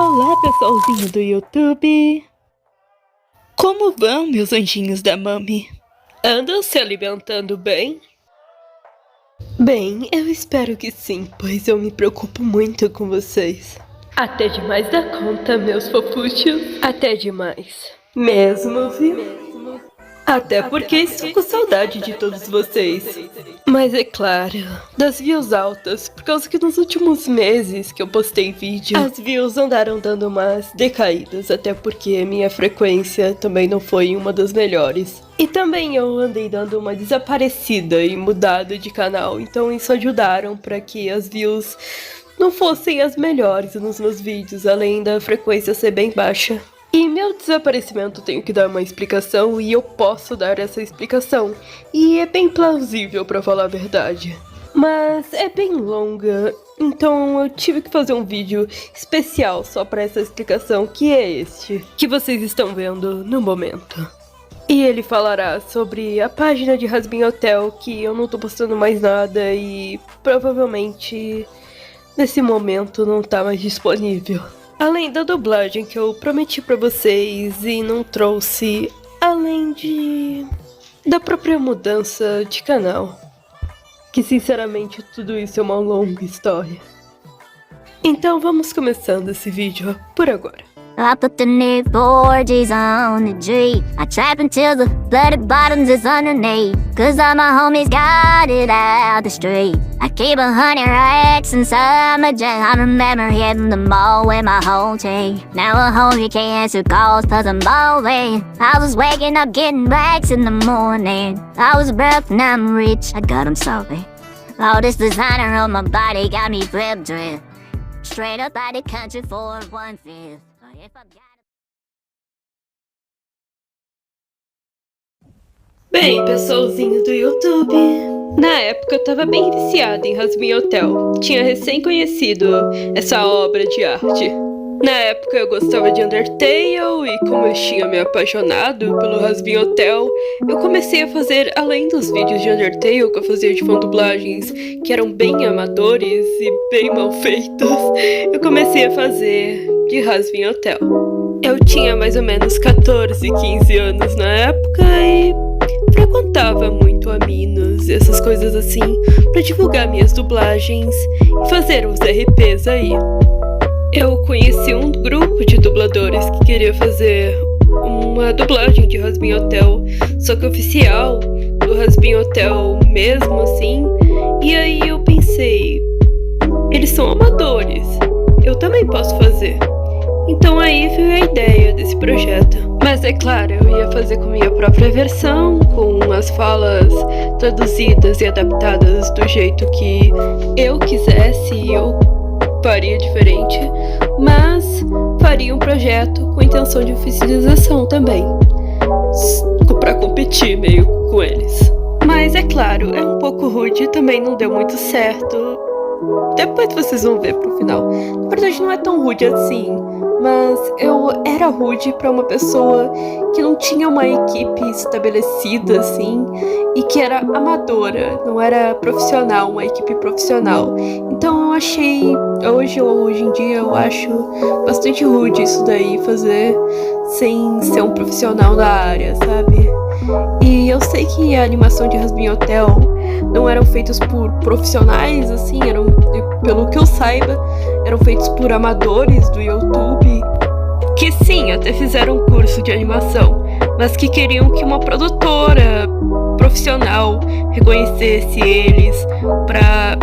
Olá, pessoalzinho do YouTube! Como vão, meus anjinhos da Mami? Andam se alimentando bem? Bem, eu espero que sim, pois eu me preocupo muito com vocês. Até demais da conta, meus fofuchos. Até demais. Mesmo, viu? Até porque estou com saudade de todos vocês. Mas é claro, das views altas, por causa que nos últimos meses que eu postei vídeo, as views andaram dando umas decaídas, até porque minha frequência também não foi uma das melhores. E também eu andei dando uma desaparecida e mudado de canal, então isso ajudaram para que as views não fossem as melhores nos meus vídeos, além da frequência ser bem baixa. E meu desaparecimento tenho que dar uma explicação e eu posso dar essa explicação. E é bem plausível pra falar a verdade. Mas é bem longa, então eu tive que fazer um vídeo especial só pra essa explicação, que é este, que vocês estão vendo no momento. E ele falará sobre a página de Hazbin Hotel, que eu não tô postando mais nada e provavelmente nesse momento não tá mais disponível. Além da dublagem que eu prometi pra vocês e não trouxe, além da própria mudança de canal. Que sinceramente tudo isso é uma longa história. Então vamos começando esse vídeo por agora. I put the new 4Gs on the G. I trap until the bloody bottoms is underneath. Cause all my homies got it out the street. I keep 100 racks inside my jack. I remember hitting the mall with my whole team. Now a homie can't answer calls cause I'm ballin'. I was waking up getting racks in the morning. I was broke, now I'm rich, I got 'em sorry. All this designer on my body got me drip drip. Straight up out the country for 1/5. Bem, pessoalzinho do YouTube, na época eu tava bem viciada em Hazbin Hotel. Tinha recém conhecido essa obra de arte. Na época eu gostava de Undertale e como eu tinha me apaixonado pelo Hazbin Hotel, eu comecei a fazer, além dos vídeos de Undertale que eu fazia de fã-dublagens que eram bem amadores e bem mal feitos, eu comecei a fazer de Hazbin Hotel. Eu tinha mais ou menos 14, 15 anos na época e frequentava muito Aminos e essas coisas assim pra divulgar minhas dublagens e fazer uns RPs aí. Eu conheci um grupo de dubladores que queria fazer uma dublagem de Hazbin Hotel, só que oficial, do Hazbin Hotel mesmo assim, e aí eu pensei, eles são amadores, eu também posso fazer. Então aí veio a ideia desse projeto. Mas é claro, eu ia fazer com minha própria versão, com as falas traduzidas e adaptadas do jeito que eu quisesse, eu faria diferente, mas faria um projeto com intenção de oficialização também, pra competir meio com eles. Mas é claro, é um pouco rude, também não deu muito certo. Depois vocês vão ver pro final. Na verdade não é tão rude assim, mas eu era rude pra uma pessoa que não tinha uma equipe estabelecida assim e que era amadora, não era profissional, uma equipe profissional. Então eu achei, hoje em dia eu acho bastante rude isso daí, fazer sem ser um profissional da área, sabe? E eu sei que a animação de Hazbin Hotel não eram feitos por profissionais, assim, pelo que eu saiba, eram feitos por amadores do YouTube, que sim, até fizeram um curso de animação, mas que queriam que uma produtora profissional reconhecesse eles pra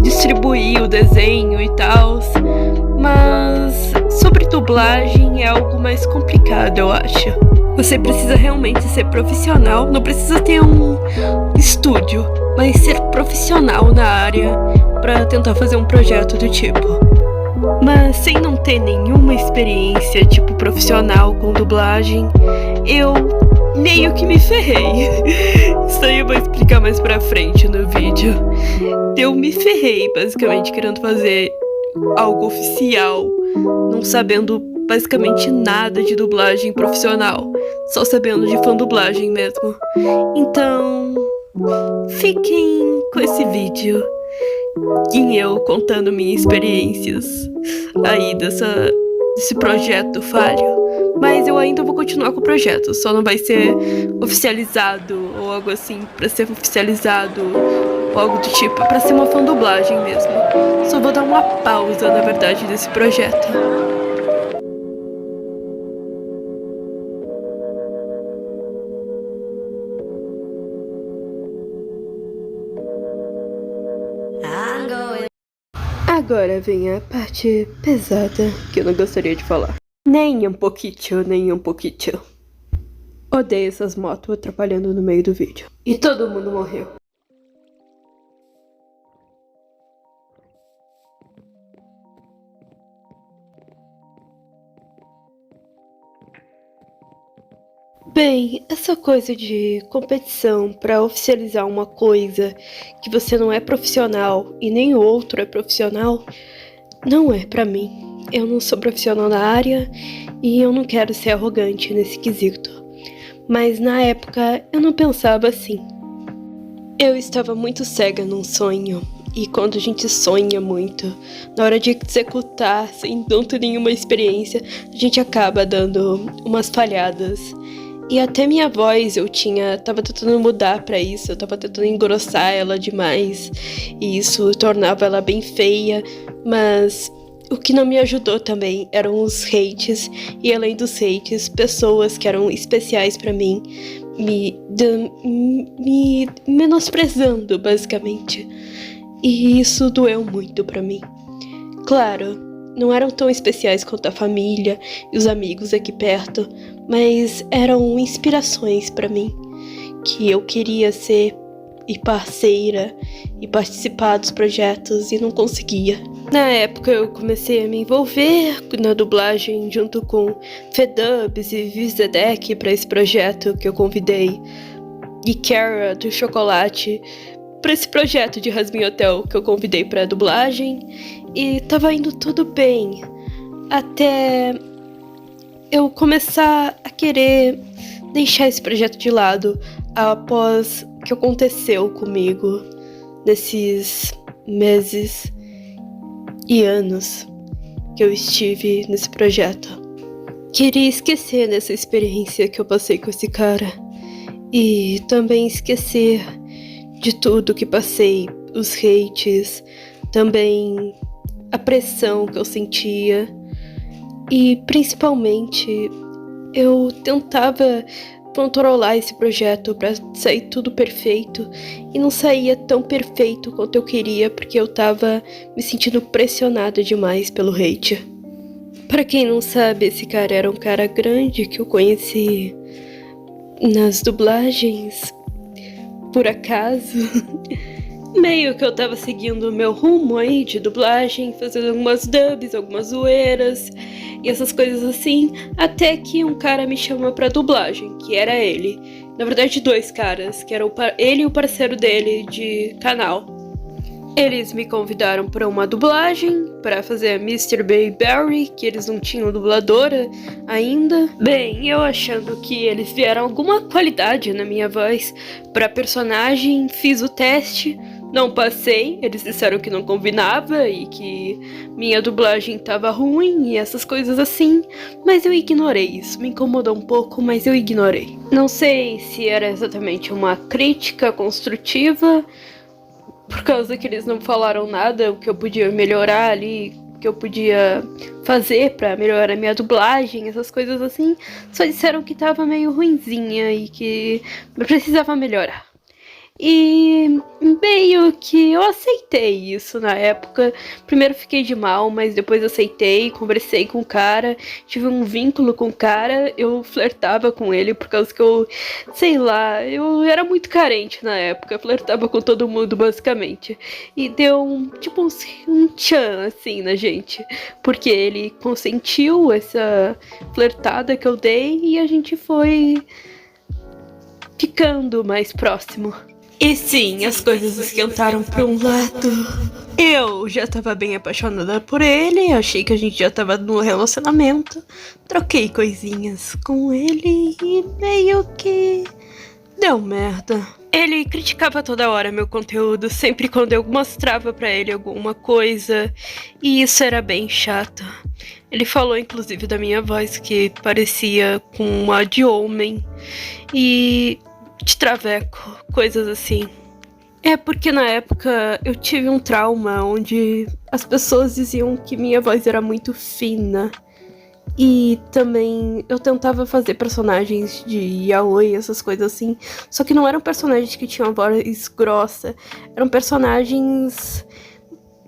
distribuir o desenho e tal. Mas sobre dublagem é algo mais complicado, eu acho. Você precisa realmente ser profissional, não precisa ter um estúdio, mas ser profissional na área pra tentar fazer um projeto do tipo. Mas sem não ter nenhuma experiência, tipo, profissional com dublagem, eu meio que me ferrei. Isso aí eu vou explicar mais pra frente no vídeo. Eu me ferrei, basicamente, querendo fazer algo oficial, não sabendo basicamente nada de dublagem profissional, só sabendo de fã-dublagem mesmo. Então, fiquem com esse vídeo em eu contando minhas experiências aí dessa desse projeto falho. Mas eu ainda vou continuar com o projeto, só não vai ser oficializado ou algo assim, pra ser oficializado ou algo do tipo, pra ser uma fandublagem mesmo. Só vou dar uma pausa, na verdade, desse projeto. Agora vem a parte pesada que eu não gostaria de falar. Nem um pouquinho, nem um pouquinho. Odeio essas motos atrapalhando no meio do vídeo. E todo mundo morreu. Bem, essa coisa de competição pra oficializar uma coisa que você não é profissional e nem o outro é profissional, não é pra mim. Eu não sou profissional na área e eu não quero ser arrogante nesse quesito. Mas na época eu não pensava assim. Eu estava muito cega num sonho. E quando a gente sonha muito, na hora de executar sem tanto nenhuma experiência, a gente acaba dando umas falhadas. E até minha voz tava tentando mudar pra isso, eu tava tentando engrossar ela demais. E isso tornava ela bem feia, mas o que não me ajudou também eram os hates. E além dos hates, pessoas que eram especiais pra mim, me menosprezando, basicamente. E isso doeu muito pra mim. Claro, não eram tão especiais quanto a família e os amigos aqui perto, mas eram inspirações pra mim, que eu queria ser e parceira e participar dos projetos e não conseguia. Na época eu comecei a me envolver na dublagem junto com Fedubs e Vizedek para esse projeto que eu convidei, e Kara do Chocolate para esse projeto de Rasmin Hotel que eu convidei para dublagem, e tava indo tudo bem até eu começar a querer deixar esse projeto de lado após o que aconteceu comigo nesses meses e anos que eu estive nesse projeto. Queria esquecer dessa experiência que eu passei com esse cara e também esquecer de tudo que passei, os hates, também a pressão que eu sentia. E principalmente eu tentava controlar esse projeto para sair tudo perfeito e não saía tão perfeito quanto eu queria porque eu tava me sentindo pressionada demais pelo hate. Para quem não sabe, esse cara era um cara grande que eu conheci nas dublagens por acaso. Meio que eu tava seguindo o meu rumo aí de dublagem, fazendo algumas dubs, algumas zoeiras e essas coisas assim, até que um cara me chamou pra dublagem, que era ele. Na verdade, dois caras, que eram ele e o parceiro dele de canal. Eles me convidaram pra uma dublagem, pra fazer Mr. Bayberry, que eles não tinham dubladora ainda. Bem, eu achando que eles vieram alguma qualidade na minha voz pra personagem, fiz o teste. Não passei, eles disseram que não combinava e que minha dublagem tava ruim e essas coisas assim, mas eu ignorei isso. Me incomodou um pouco, mas eu ignorei. Não sei se era exatamente uma crítica construtiva, por causa que eles não falaram nada, o que eu podia melhorar ali, o que eu podia fazer pra melhorar a minha dublagem, essas coisas assim. Só disseram que tava meio ruinzinha e que eu precisava melhorar. E meio que eu aceitei isso na época. Primeiro fiquei de mal, mas depois aceitei, conversei com o cara, tive um vínculo com o cara, eu flertava com ele por causa que eu, sei lá, eu era muito carente na época, flertava com todo mundo basicamente. E deu um tchan assim na gente, porque ele consentiu essa flertada que eu dei e a gente foi ficando mais próximo. E sim, as coisas esquentaram para um lado. Eu já tava bem apaixonada por ele, achei que a gente já tava no relacionamento. Troquei coisinhas com ele e meio que deu merda. Ele criticava toda hora meu conteúdo, sempre quando eu mostrava pra ele alguma coisa, e isso era bem chato. Ele falou, inclusive, da minha voz, que parecia com uma de homem e de traveco, coisas assim. É porque na época eu tive um trauma onde as pessoas diziam que minha voz era muito fina. E também eu tentava fazer personagens de yaoi, essas coisas assim. Só que não eram personagens que tinham voz grossa. Eram personagens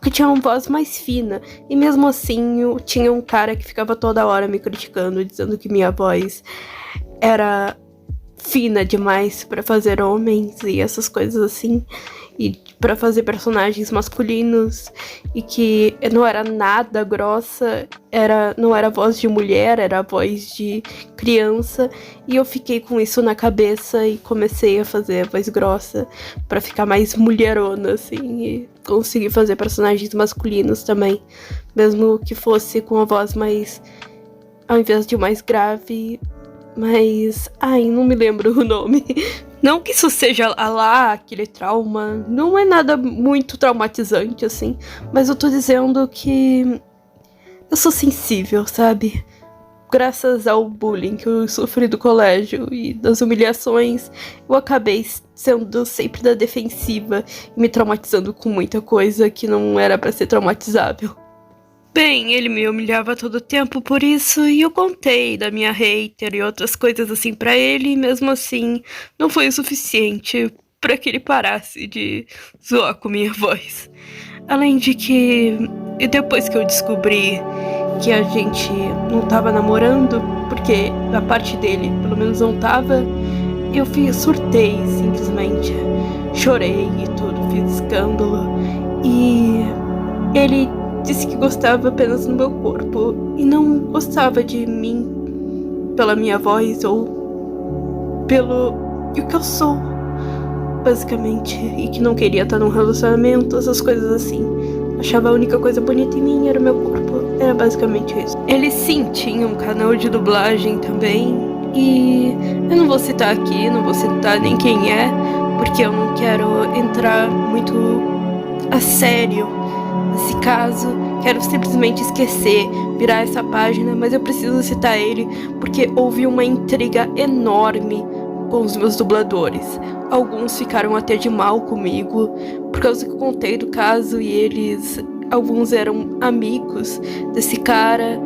que tinham voz mais fina. E mesmo assim, tinha um cara que ficava toda hora me criticando, dizendo que minha voz era fina demais pra fazer homens e essas coisas assim. E pra fazer personagens masculinos. E que não era nada grossa, não era voz de mulher, era voz de criança. E eu fiquei com isso na cabeça e comecei a fazer a voz grossa pra ficar mais mulherona, assim, e conseguir fazer personagens masculinos também, mesmo que fosse com a voz mais, ao invés de mais grave, mas, não me lembro o nome. Não que isso seja aquele trauma, não é nada muito traumatizante, assim, mas eu tô dizendo que eu sou sensível, sabe? Graças ao bullying que eu sofri do colégio e das humilhações, eu acabei sendo sempre da defensiva e me traumatizando com muita coisa que não era pra ser traumatizável. Bem, ele me humilhava todo tempo por isso, e eu contei da minha hater e outras coisas assim pra ele, e mesmo assim não foi o suficiente pra que ele parasse de zoar com minha voz. Além de que, e depois que eu descobri que a gente não tava namorando, porque da parte dele pelo menos não tava, eu surtei simplesmente. Chorei e tudo, fiz escândalo, e ele disse que gostava apenas do meu corpo e não gostava de mim pela minha voz ou pelo o que eu sou, basicamente, e que não queria estar num relacionamento, essas coisas assim. Achava a única coisa bonita em mim era o meu corpo, era basicamente isso. Ele sim tinha um canal de dublagem também, e eu não vou citar aqui, não vou citar nem quem é, porque eu não quero entrar muito a sério nesse caso. Quero simplesmente esquecer, virar essa página, mas eu preciso citar ele porque houve uma intriga enorme com os meus dubladores. Alguns ficaram até de mal comigo por causa que eu contei do caso, e alguns eram amigos desse cara,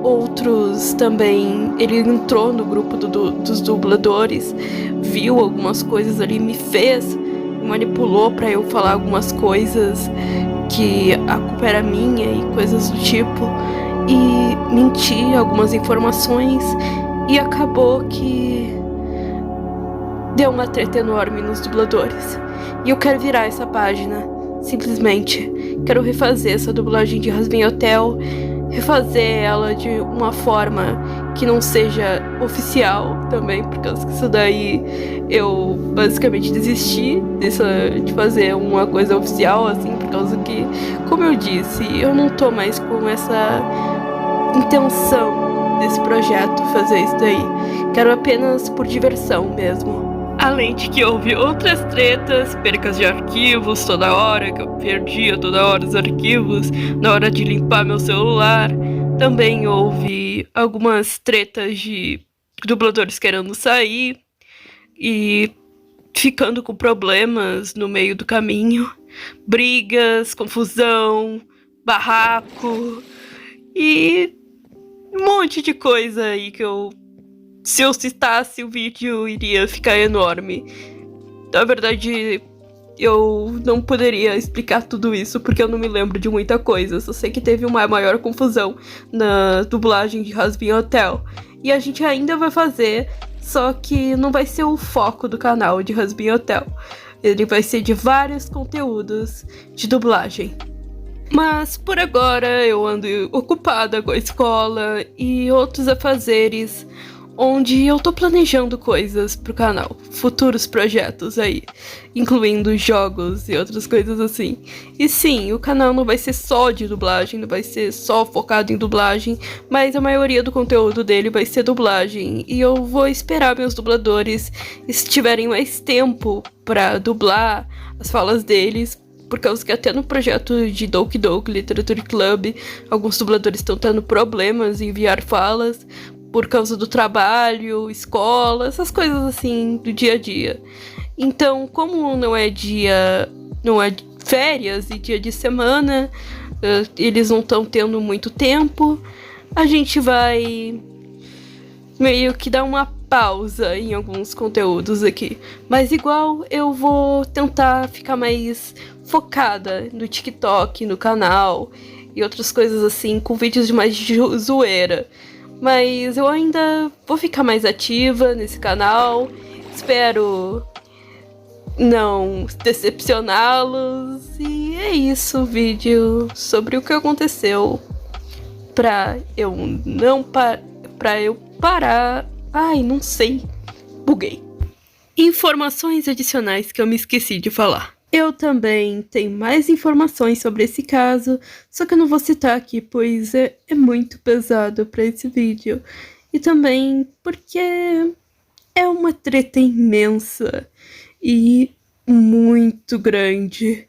outros também. Ele entrou no grupo dos dubladores, viu algumas coisas ali, me manipulou pra eu falar algumas coisas que a culpa era minha e coisas do tipo, e menti algumas informações, e acabou que deu uma treta enorme nos dubladores. E eu quero virar essa página, simplesmente. Quero refazer essa dublagem de Jasmine Hotel, refazer ela de uma forma que não seja oficial também, por causa que isso daí eu basicamente desisti de fazer uma coisa oficial, assim, por causa que, como eu disse, eu não tô mais com essa intenção desse projeto fazer isso daí. Quero apenas por diversão mesmo. Além de que houve outras tretas, percas de arquivos toda hora, que eu perdia toda hora os arquivos na hora de limpar meu celular. Também houve algumas tretas de dubladores querendo sair e ficando com problemas no meio do caminho. Brigas, confusão, barraco e um monte de coisa aí que se eu citasse o vídeo, iria ficar enorme. Na verdade, eu não poderia explicar tudo isso porque eu não me lembro de muita coisa. Só sei que teve uma maior confusão na dublagem de Jasmine Hotel. E a gente ainda vai fazer, só que não vai ser o foco do canal de Jasmine Hotel. Ele vai ser de vários conteúdos de dublagem. Mas por agora eu ando ocupada com a escola e outros afazeres, onde eu tô planejando coisas pro canal, futuros projetos aí, incluindo jogos e outras coisas assim. E sim, o canal não vai ser só de dublagem, não vai ser só focado em dublagem, mas a maioria do conteúdo dele vai ser dublagem, e eu vou esperar meus dubladores, se tiverem mais tempo pra dublar as falas deles, por causa que até no projeto de Doki Doki Literature Club, alguns dubladores estão tendo problemas em enviar falas por causa do trabalho, escola, essas coisas assim do dia a dia. Então, como não é férias e dia de semana, eles não estão tendo muito tempo, a gente vai meio que dar uma pausa em alguns conteúdos aqui. Mas igual eu vou tentar ficar mais focada no TikTok, no canal e outras coisas assim, com vídeos de mais zoeira. Mas eu ainda vou ficar mais ativa nesse canal. Espero não decepcioná-los. E é isso, o vídeo sobre o que aconteceu pra eu parar. Ai, não sei. Buguei. Informações adicionais que eu me esqueci de falar. Eu também tenho mais informações sobre esse caso, só que eu não vou citar aqui, pois é muito pesado para esse vídeo. E também porque é uma treta imensa e muito grande.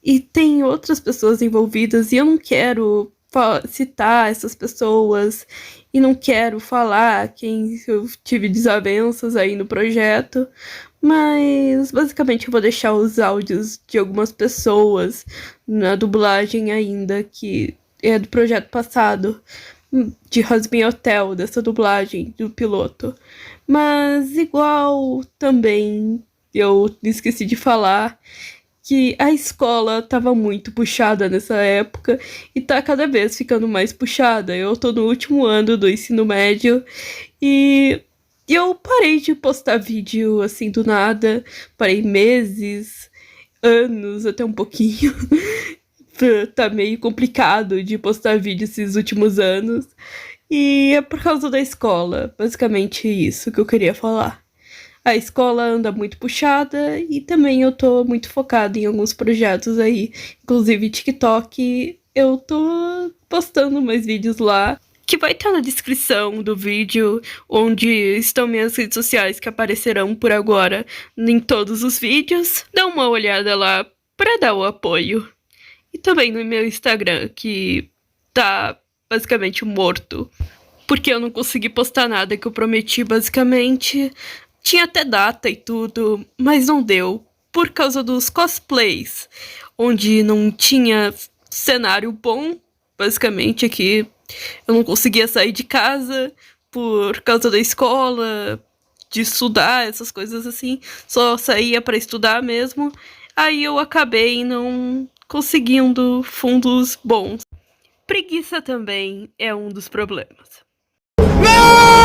E tem outras pessoas envolvidas e eu não quero citar essas pessoas e não quero falar quem eu tive desavenças aí no projeto, mas basicamente eu vou deixar os áudios de algumas pessoas na dublagem ainda, que é do projeto passado, de Hazbin Hotel, dessa dublagem do piloto. Mas igual também eu esqueci de falar que a escola tava muito puxada nessa época e tá cada vez ficando mais puxada. Eu tô no último ano do ensino médio e eu parei de postar vídeo assim do nada. Parei meses, anos, até um pouquinho. Tá meio complicado de postar vídeo esses últimos anos. E é por causa da escola, basicamente isso que eu queria falar. A escola anda muito puxada e também eu tô muito focada em alguns projetos aí. Inclusive TikTok, eu tô postando mais vídeos lá, que vai estar na descrição do vídeo, onde estão minhas redes sociais que aparecerão por agora em todos os vídeos. Dá uma olhada lá pra dar o apoio. E também no meu Instagram, que tá basicamente morto, porque eu não consegui postar nada que eu prometi, basicamente. Tinha até data e tudo, mas não deu, por causa dos cosplays, onde não tinha cenário bom, basicamente aqui. Eu não conseguia sair de casa por causa da escola, de estudar, essas coisas assim. Só saía para estudar mesmo. Aí eu acabei não conseguindo fundos bons. Preguiça também é um dos problemas. Não!